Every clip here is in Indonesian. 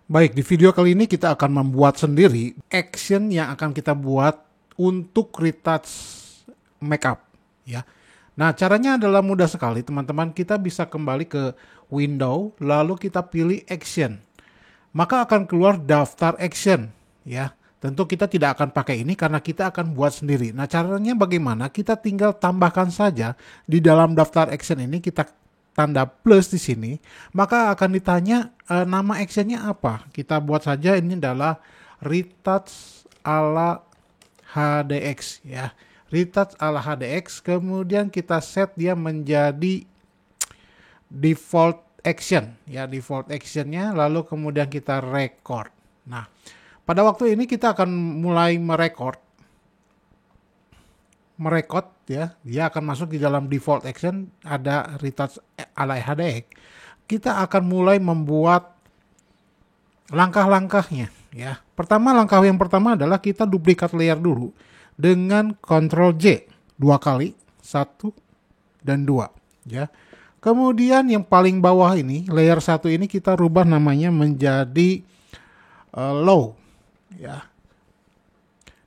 Baik, di video kali ini kita akan membuat sendiri action yang akan kita buat untuk retouch makeup ya. Nah, caranya adalah mudah sekali, teman-teman. Kita bisa kembali ke window, lalu kita pilih action. Maka akan keluar daftar action ya. Tentu kita tidak akan pakai ini karena kita akan buat sendiri. Nah, caranya bagaimana? Kita tinggal tambahkan saja di dalam daftar action ini, kita tanda plus di sini, maka akan ditanya nama actionnya apa. Kita buat saja ini adalah retouch ala HDX ya. Retouch ala HDX, kemudian kita set dia menjadi default action ya, default actionnya, lalu kemudian kita record. Nah, pada waktu ini kita akan mulai merekod ya, dia akan masuk di dalam default action, ada retouch ala HDX. Kita akan mulai membuat langkah-langkahnya ya. Langkah yang pertama adalah kita duplikat layer dulu dengan Ctrl J 2 kali, 1 dan 2 ya. Kemudian yang paling bawah ini, layer 1 ini kita rubah namanya menjadi low ya.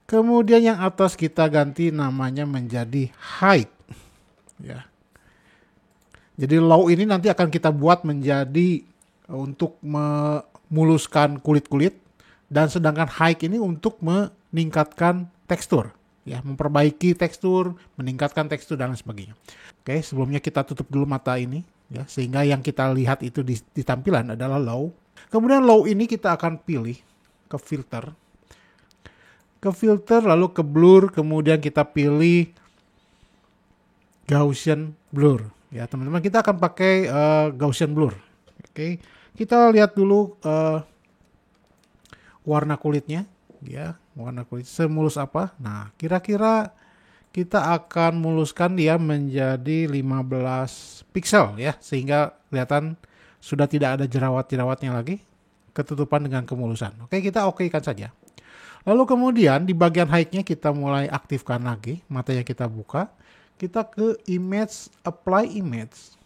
Kemudian yang atas kita ganti namanya menjadi height ya. Jadi low ini nanti akan kita buat menjadi untuk memuluskan kulit-kulit, dan sedangkan height ini untuk meningkatkan tekstur ya, memperbaiki tekstur, meningkatkan tekstur dan sebagainya. Oke, sebelumnya kita tutup dulu mata ini ya, sehingga yang kita lihat itu di tampilan adalah low. Kemudian low ini kita akan pilih ke filter, lalu ke blur, kemudian kita pilih Gaussian blur ya, teman-teman. Kita akan pakai Gaussian blur. Oke, kita lihat dulu warna kulitnya ya, warna kulit semulus apa. Nah, kira-kira kita akan muluskan dia menjadi 15 pixel ya, sehingga kelihatan sudah tidak ada jerawat-jerawatnya lagi, ketutupan dengan kemulusan. Oke, kita okekan saja. Lalu kemudian di bagian height-nya kita mulai aktifkan lagi, matanya kita buka, kita ke image, apply image.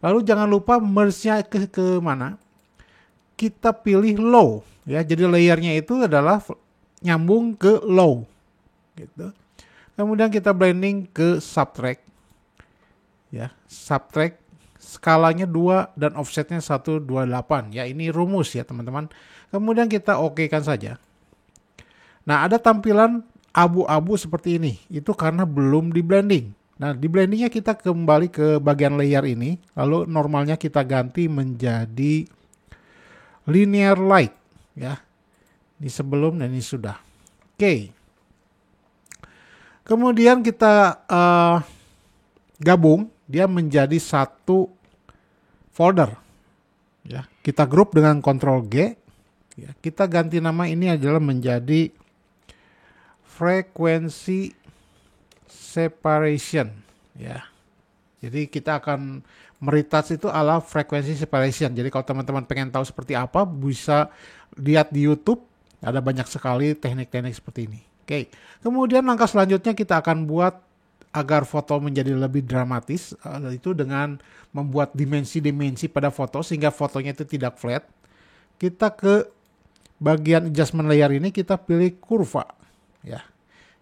Lalu jangan lupa merge-nya ke mana? Kita pilih low ya, jadi layernya itu adalah nyambung ke low gitu. Kemudian kita blending ke subtract ya, subtract skalanya 2 dan offsetnya 128 ya, ini rumus ya teman-teman. Kemudian kita okekan saja. Nah, ada tampilan abu-abu seperti ini, itu karena belum di blending. Nah, di blendingnya kita kembali ke bagian layer ini, lalu normalnya kita ganti menjadi linear light ya. Ini sebelum dan ini sudah. Oke. Kemudian kita gabung dia menjadi satu folder ya. Kita grup dengan Ctrl G ya. Kita ganti nama ini adalah menjadi frequency separation ya. Jadi kita akan meretouch itu ala frequency separation. Jadi kalau teman-teman pengen tahu seperti apa, bisa lihat di YouTube, ada banyak sekali teknik-teknik seperti ini. Oke. Kemudian langkah selanjutnya kita akan buat agar foto menjadi lebih dramatis, itu dengan membuat dimensi-dimensi pada foto sehingga fotonya itu tidak flat. Kita ke bagian adjustment layer ini, kita pilih kurva ya.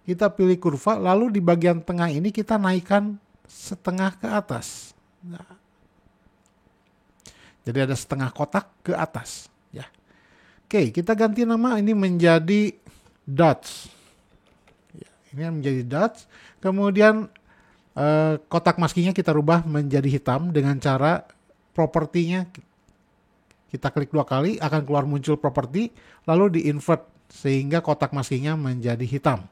Kita pilih kurva, lalu di bagian tengah ini kita naikkan setengah ke atas. Nah, jadi ada setengah kotak ke atas ya. Oke, kita ganti nama ini menjadi dots ya, ini menjadi dots. Kemudian kotak maskinya kita rubah menjadi hitam dengan cara propertinya kita klik 2 kali, akan keluar muncul properti, lalu di invert sehingga kotak maskinya menjadi hitam.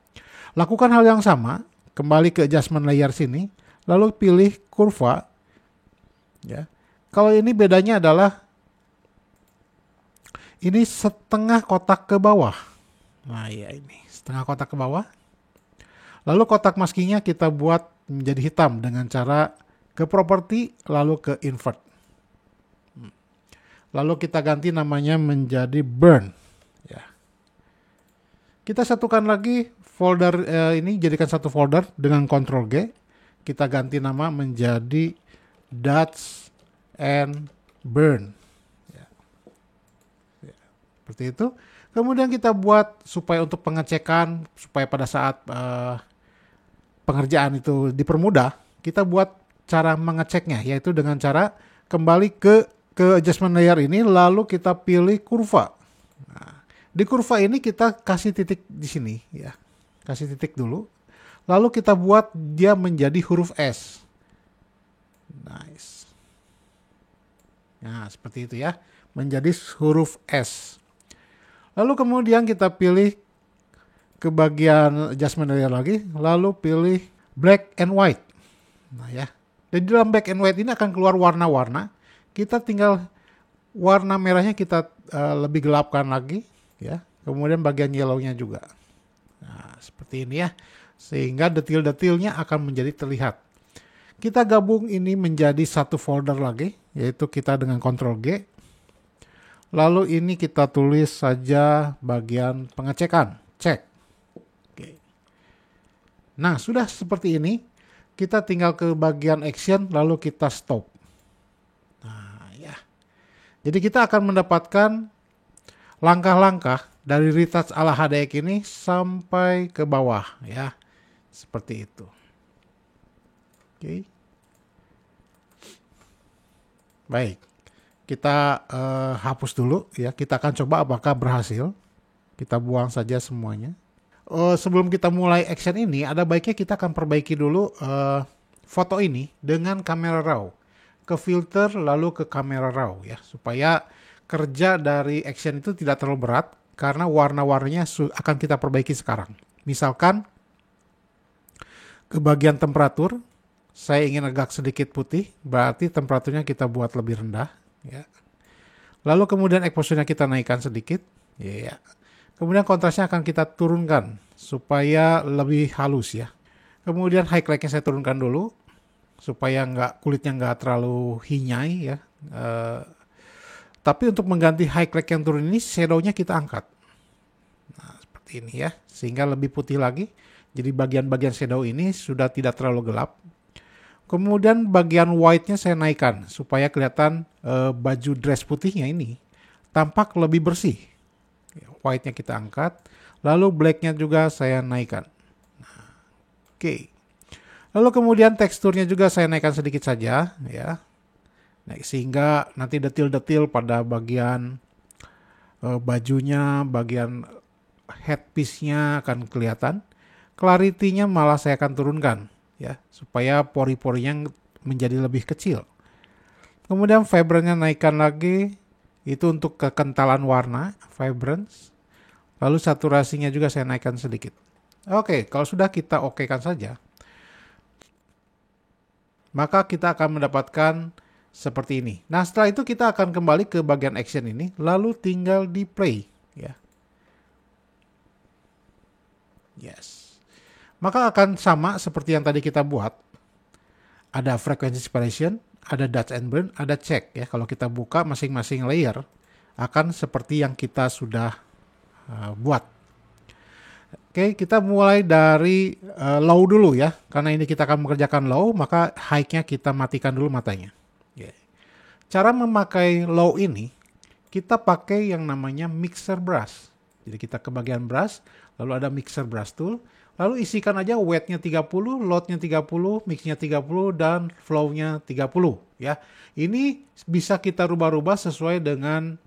Lakukan hal yang sama, kembali ke adjustment layer sini, lalu pilih kurva ya. Kalau ini bedanya adalah ini setengah kotak ke bawah. Nah ya, ini setengah kotak ke bawah. Lalu kotak maskinya kita buat menjadi hitam dengan cara ke properti lalu ke invert. Lalu kita ganti namanya menjadi burn ya. Kita satukan lagi folder ini, jadikan satu folder dengan Ctrl G. Kita ganti nama menjadi dots and burn. seperti itu. Kemudian kita buat supaya untuk pengecekan, supaya pada saat pengerjaan itu dipermudah, kita buat cara mengeceknya, yaitu dengan cara kembali ke adjustment layer ini, lalu kita pilih kurva. Nah, di kurva ini kita kasih titik di sini, ya, kasih titik dulu, lalu kita buat dia menjadi huruf S. Nice. Nah, seperti itu ya, menjadi huruf S. Lalu kemudian kita pilih ke bagian adjustment layer lagi, lalu pilih black and white. Nah ya, jadi dalam black and white ini akan keluar warna-warna. Kita tinggal warna merahnya kita lebih gelapkan lagi, ya. Kemudian bagian yellow-nya juga. Nah, seperti ini ya, sehingga detail-detailnya akan menjadi terlihat. Kita gabung ini menjadi satu folder lagi, yaitu kita dengan Ctrl G. Lalu ini kita tulis saja bagian pengecekan, cek. Oke. Nah, sudah seperti ini, kita tinggal ke bagian action, lalu kita stop. Nah, ya. Jadi kita akan mendapatkan langkah-langkah dari retouch ala HDX ini sampai ke bawah, ya. Seperti itu. Oke. Baik. Kita hapus dulu ya. Kita akan coba apakah berhasil. Kita buang saja semuanya. Sebelum kita mulai action ini, ada baiknya kita akan perbaiki dulu foto ini dengan kamera raw. Ke filter lalu ke kamera raw ya, supaya kerja dari action itu tidak terlalu berat karena warna-warninya akan kita perbaiki sekarang. Misalkan ke bagian temperatur, saya ingin agak sedikit putih, berarti temperaturnya kita buat lebih rendah. Ya. Lalu kemudian exposure-nya kita naikkan sedikit, ya. Kemudian kontrasnya akan kita turunkan supaya lebih halus ya. Kemudian highlight-nya saya turunkan dulu supaya kulitnya nggak terlalu hinyai ya. Tapi untuk mengganti highlight yang turun ini, shadow-nya kita angkat. Nah, seperti ini ya, sehingga lebih putih lagi. Jadi bagian-bagian shadow ini sudah tidak terlalu gelap. Kemudian bagian white-nya saya naikkan supaya kelihatan baju dress putihnya ini tampak lebih bersih. White-nya kita angkat, lalu black-nya juga saya naikkan. Nah, oke. Lalu kemudian teksturnya juga saya naikkan sedikit saja, ya. Nah, sehingga nanti detil-detil pada bagian bajunya, bagian headpiece-nya akan kelihatan. Clarity-nya malah saya akan turunkan. Ya, supaya pori-porinya menjadi lebih kecil. Kemudian vibrance-nya naikkan lagi, itu untuk kekentalan warna, vibrance. Lalu saturasinya juga saya naikkan sedikit. Oke, kalau sudah kita okekan saja, maka kita akan mendapatkan seperti ini. Nah, setelah itu kita akan kembali ke bagian action ini, lalu tinggal di play. Ya. Yes. Maka akan sama seperti yang tadi kita buat. Ada frequency separation, ada dodge and burn, ada check ya. Kalau kita buka masing-masing layer akan seperti yang kita sudah buat. Oke, kita mulai dari low dulu ya. Karena ini kita akan mengerjakan low, maka high-nya kita matikan dulu matanya. Cara memakai low ini, kita pakai yang namanya mixer brush. Jadi kita ke bagian brush, lalu ada mixer brush tool. Lalu isikan aja weight-nya 30, load-nya 30, mix-nya 30, dan flow-nya 30. Ya. Ini bisa kita rubah-rubah sesuai dengan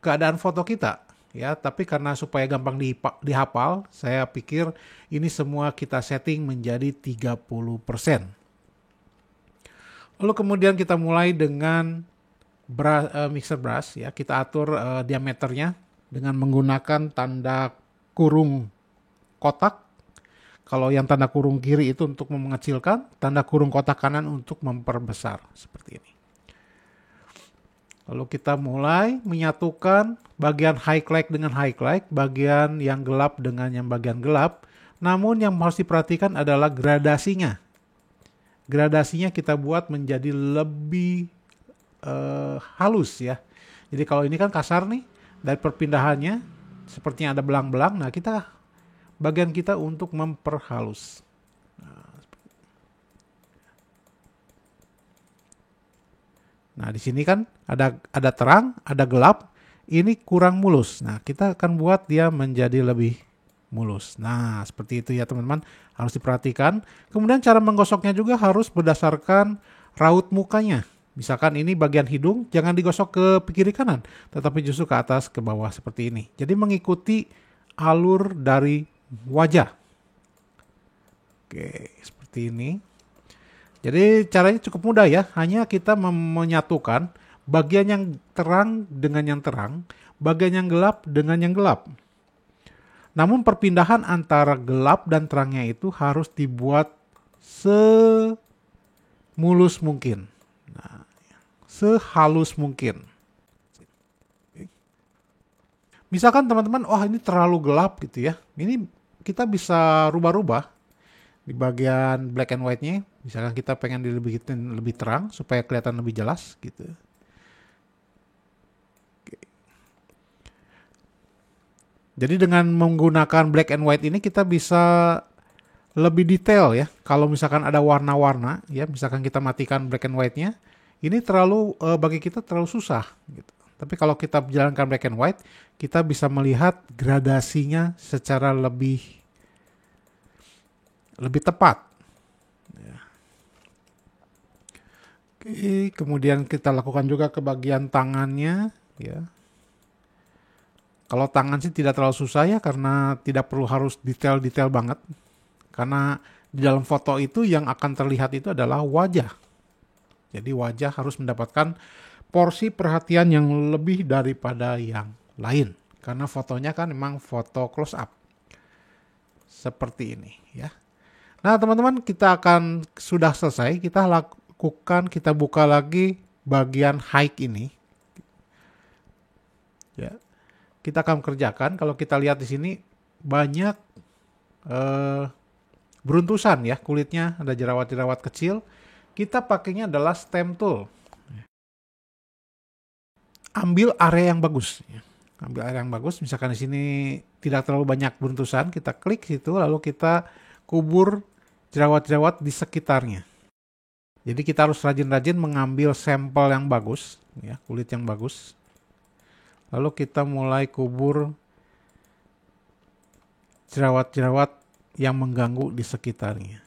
keadaan foto kita. Ya, tapi karena supaya gampang dihafal, saya pikir ini semua kita setting menjadi 30%. Lalu kemudian kita mulai dengan mixer brush. Ya. Kita atur diameternya dengan menggunakan tanda kurung kotak. Kalau yang tanda kurung kiri itu untuk mengecilkan, tanda kurung kotak kanan untuk memperbesar seperti ini. Lalu kita mulai menyatukan bagian highlight dengan highlight, bagian yang gelap dengan yang bagian gelap. Namun yang harus diperhatikan adalah gradasinya. Gradasinya kita buat menjadi lebih halus ya. Jadi kalau ini kan kasar nih, dari perpindahannya sepertinya ada belang-belang. Nah, bagian kita untuk memperhalus. Nah, di sini kan ada terang, ada gelap. ini kurang mulus. Nah, kita akan buat dia menjadi lebih mulus. Nah, seperti itu ya teman-teman, harus diperhatikan. Kemudian cara menggosoknya juga harus berdasarkan raut mukanya. Misalkan ini bagian hidung, jangan digosok ke kiri kanan, tetapi justru ke atas ke bawah seperti ini. Jadi mengikuti alur dari wajah. Oke, seperti ini. Jadi caranya cukup mudah ya, hanya kita menyatukan bagian yang terang dengan yang terang, bagian yang gelap dengan yang gelap. Namun perpindahan antara gelap dan terangnya itu harus dibuat semulus mungkin. Nah, sehalus mungkin. Misalkan teman-teman, ini terlalu gelap gitu ya. Ini kita bisa rubah-rubah di bagian black and white-nya. Misalkan kita pengen dibikin lebih terang supaya kelihatan lebih jelas gitu. Jadi dengan menggunakan black and white ini kita bisa lebih detail ya. Kalau misalkan ada warna-warna ya, misalkan kita matikan black and white-nya, ini terlalu bagi kita terlalu susah gitu. Tapi kalau kita jalankan black and white, kita bisa melihat gradasinya secara lebih tepat. Ya. Oke, kemudian kita lakukan juga ke bagian tangannya ya. Kalau tangan sih tidak terlalu susah ya, karena tidak perlu harus detail-detail banget. Karena di dalam foto itu yang akan terlihat itu adalah wajah. Jadi wajah harus mendapatkan porsi perhatian yang lebih daripada yang lain. Karena fotonya kan memang foto close up. Seperti ini ya. Nah teman-teman, kita akan sudah selesai. Kita buka lagi bagian hike ini. Ya. Kita akan kerjakan. Kalau kita lihat di sini banyak beruntusan ya kulitnya, ada jerawat-jerawat kecil. Kita pakainya adalah stem tool. Ambil area yang bagus. Ambil area yang bagus. Misalkan di sini tidak terlalu banyak beruntusan, kita klik situ, lalu kita kubur jerawat-jerawat di sekitarnya. Jadi kita harus rajin-rajin mengambil sampel yang bagus, ya, kulit yang bagus. Lalu kita mulai kubur jerawat-jerawat yang mengganggu di sekitarnya.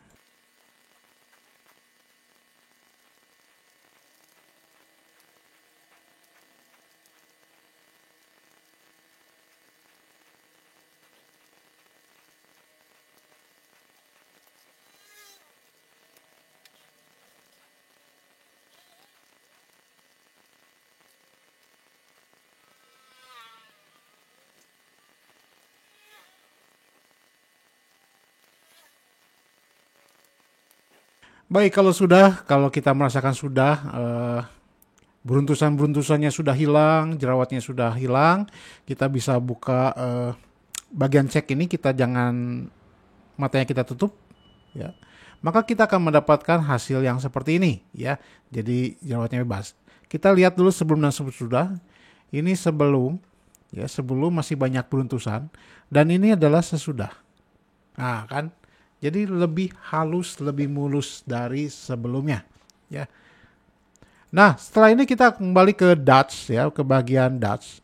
Baik, kalau kita merasakan sudah beruntusan-beruntusannya sudah hilang, jerawatnya sudah hilang, kita bisa buka bagian cek ini. Kita jangan matanya kita tutup, ya. Maka kita akan mendapatkan hasil yang seperti ini, ya. Jadi jerawatnya bebas. Kita lihat dulu sebelum dan sesudah. Ini sebelum, ya, sebelum masih banyak beruntusan, dan ini adalah sesudah. Nah, kan? Jadi lebih halus, lebih mulus dari sebelumnya, ya. Nah, setelah ini kita kembali ke dots ya, ke bagian dots.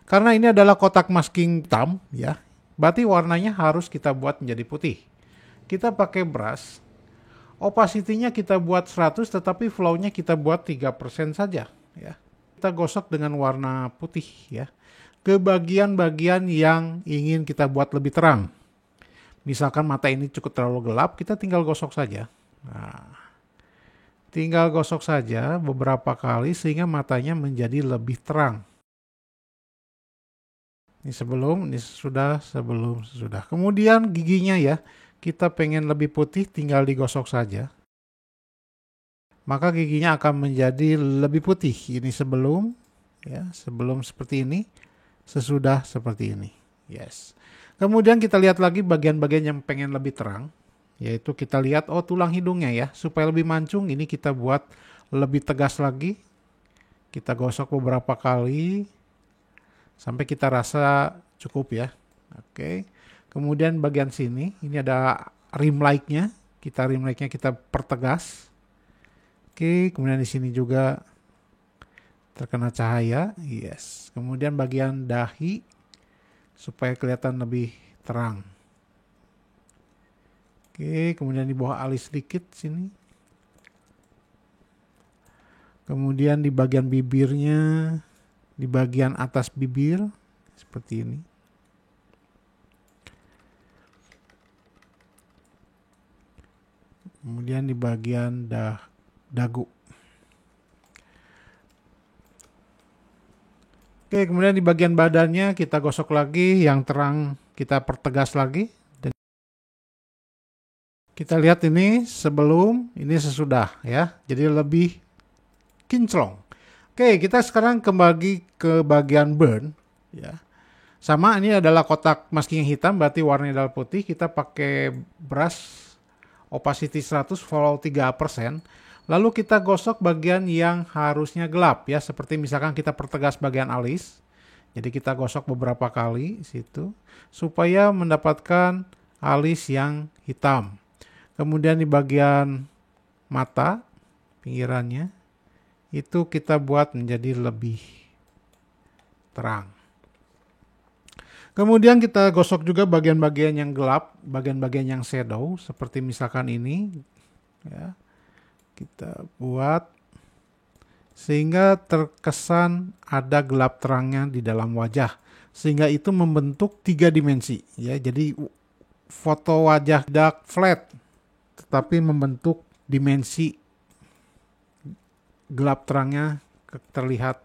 Karena ini adalah kotak masking hitam ya. Berarti warnanya harus kita buat menjadi putih. Kita pakai brush. Opacity-nya kita buat 100, tetapi flow-nya kita buat 3% saja ya. Kita gosok dengan warna putih ya. Ke bagian-bagian yang ingin kita buat lebih terang. Misalkan mata ini cukup terlalu gelap, kita tinggal gosok saja. Nah, tinggal gosok saja beberapa kali sehingga matanya menjadi lebih terang. Ini sebelum, ini sesudah, sebelum, sesudah. Kemudian giginya ya, kita pengen lebih putih, tinggal digosok saja. Maka giginya akan menjadi lebih putih. Ini sebelum, ya, sebelum seperti ini, sesudah seperti ini. Yes. Kemudian kita lihat lagi bagian-bagian yang pengen lebih terang, yaitu kita lihat tulang hidungnya ya, supaya lebih mancung. Ini kita buat lebih tegas lagi. Kita gosok beberapa kali sampai kita rasa cukup ya. Oke. Kemudian bagian sini, ini ada rim light-nya. Rim light-nya kita pertegas. Oke, kemudian di sini juga terkena cahaya, yes. Kemudian bagian dahi supaya kelihatan lebih terang. Oke, kemudian di bawah alis sedikit sini. Kemudian di bagian bibirnya, di bagian atas bibir seperti ini. Kemudian di bagian dagu. Oke, kemudian di bagian badannya kita gosok lagi, yang terang kita pertegas lagi. Dan kita lihat ini sebelum, ini sesudah ya. Jadi lebih kinclong. Oke, kita sekarang kembali ke bagian burn ya. Sama, ini adalah kotak masking yang hitam, berarti warnanya adalah putih. Kita pakai brush opacity 100 follow 3%. Lalu kita gosok bagian yang harusnya gelap ya, seperti misalkan kita pertegas bagian alis. Jadi kita gosok beberapa kali situ supaya mendapatkan alis yang hitam. Kemudian di bagian mata pinggirannya itu kita buat menjadi lebih terang. Kemudian kita gosok juga bagian-bagian yang gelap, bagian-bagian yang shadow, seperti misalkan ini ya. Kita buat sehingga terkesan ada gelap terangnya di dalam wajah, sehingga itu membentuk 3 dimensi ya. Jadi foto wajah tidak flat tetapi membentuk dimensi gelap terangnya terlihat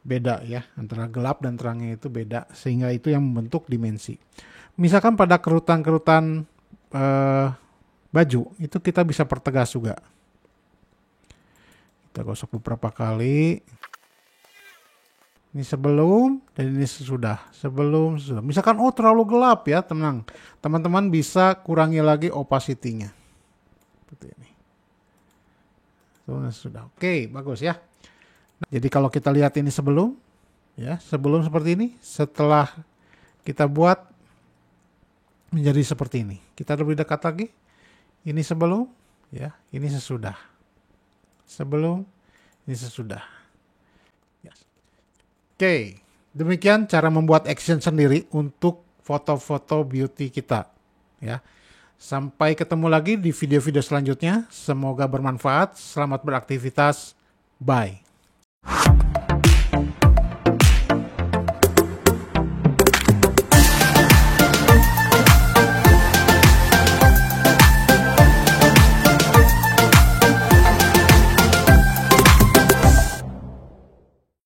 beda ya, antara gelap dan terangnya itu beda, sehingga itu yang membentuk dimensi. Misalkan pada kerutan-kerutan baju itu kita bisa pertegas juga. Kita gosok beberapa kali. Ini sebelum dan ini sesudah. Sebelum, sesudah. Misalkan terlalu gelap ya, tenang. Teman-teman bisa kurangi lagi opacity-nya. Seperti ini. Sudah. Oke, bagus ya. Nah, jadi kalau kita lihat ini sebelum, ya, sebelum seperti ini, setelah kita buat menjadi seperti ini. Kita lebih dekat lagi. Ini sebelum, ya, ini sesudah. Sebelum, ini sesudah. Yes. Oke, demikian cara membuat action sendiri untuk foto-foto beauty kita. Ya, sampai ketemu lagi di video-video selanjutnya. Semoga bermanfaat. Selamat beraktivitas. Bye.